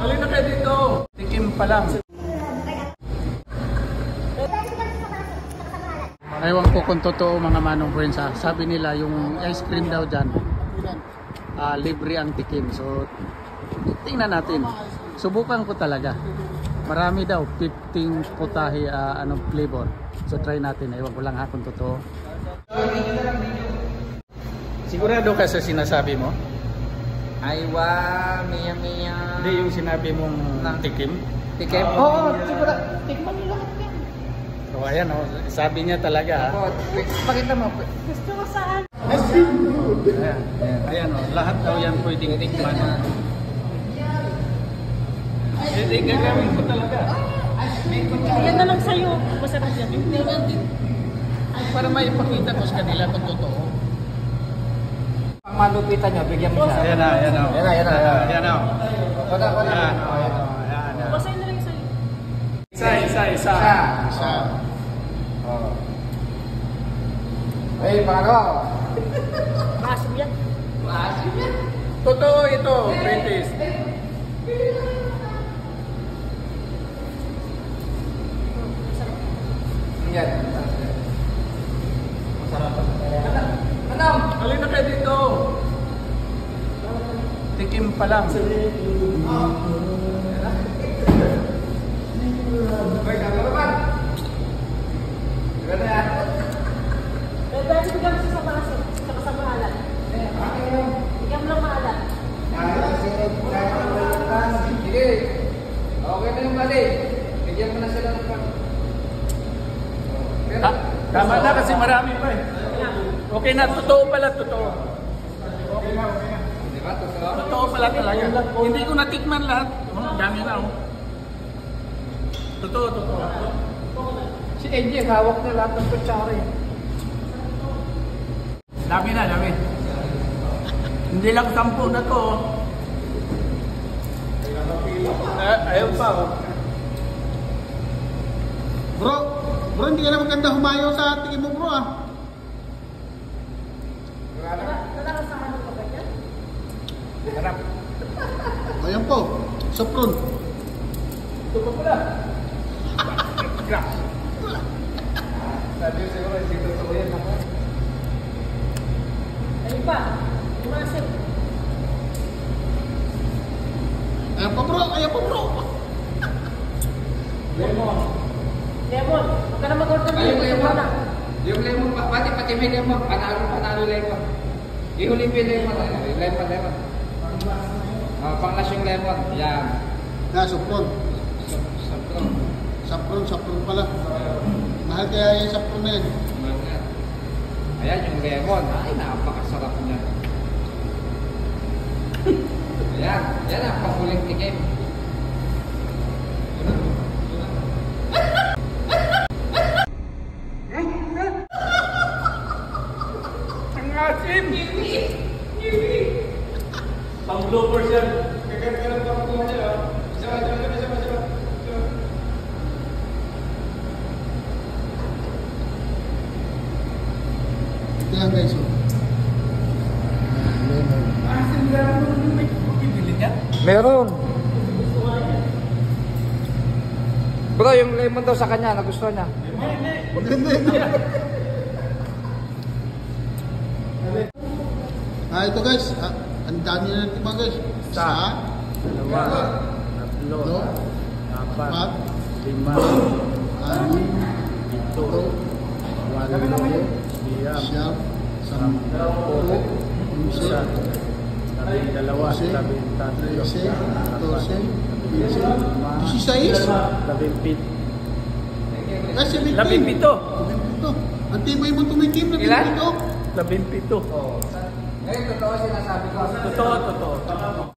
Halina kayo dito. Tikim pa lang. Ewan ko kung totoo mga manong friends ha. Sabi nila yung ice cream daw dyan, libre ang tikim. So tingnan natin. Subukan ko talaga. Marami daw 15 putahe anong flavor. So try natin. Ewan ko lang ha kung totoo. Sigurado ka sa sinasabi mo? Aywa, miya. Hindi yung sinabi mong tikim? Tikim? Oo, siguro. Tikman nyo lahat yan. So ayan o, sabi niya talaga ha. Pakita mo. Gusto ko saan? Ayan o, lahat daw yan pwedeng tikman. Hindi, gagawin ko talaga. Yan na lang sa'yo. Masarap yan. Para maipakita ko sa kanila kung totoo. Ang malupitan nyo, bigyan mo siya. Ayan na. Ayan na. Basahin na lang sa'yo. Isa. Hey, paano? Maasim yan. Totoo ito, British. Yan. Ano? Halina kayo dito. Tikim pa lang. Hoy, kamo naman. Ganda yan. Dahil bigyan mo siya sa maasim. Saka sa maalat. Bigyan mo lang maalat. Sige. Okay na yung mali. Bigyan mo na sila ng pang. Tama na kasi marami pa eh. Okay na, totoo pala, totoo. Di ba? Totoo? Totoo pala talaga. Hindi ko natikman lahat. Dami na oh. Totoo. Si AJ, hawak na lahat ng kutsara eh. Dami. Hindi lang 10 na to. Ayaw pa oh. Bro, hindi ka na maganda humayo sa tingin mo bro ah. Nalakasahan mo ba yan? Harap. Ayan po, sopron. Ito pa pala. Sabi ko siguro, hindi totoo yan. Ayun pa. Maasim. Ayan po bro. Lemon. Huwag ka na mag-order Ay, yung lemon. na. Yung lemon, pati may lemon. Panalo lemon. Ihuli pa yung lemon. Lemon. Panglas yung lemon. Yan. Sopron. Sopron pala. Mahal kaya yung sopron na yan. Ayan yung lemon. Ay, napakasarap niya. Yan ang panghuling tikim. Ang asim! Pang-bloopers yan. Ito yan guys. Asim lang may bibili niya. Meron. Bro, yung lemon daw sa kanya, nagustuhan niya. Ito guys. Ang dami na natin mga guys. Isa. Dalawa. Tatlo. Apat. 5. 6. 7. 8. Siyam. 10. 11. 16. 17. Ang tibay mo tumikim na Ilan? 17. 17. Ngayon, totoo sinasabi ko. Totoo.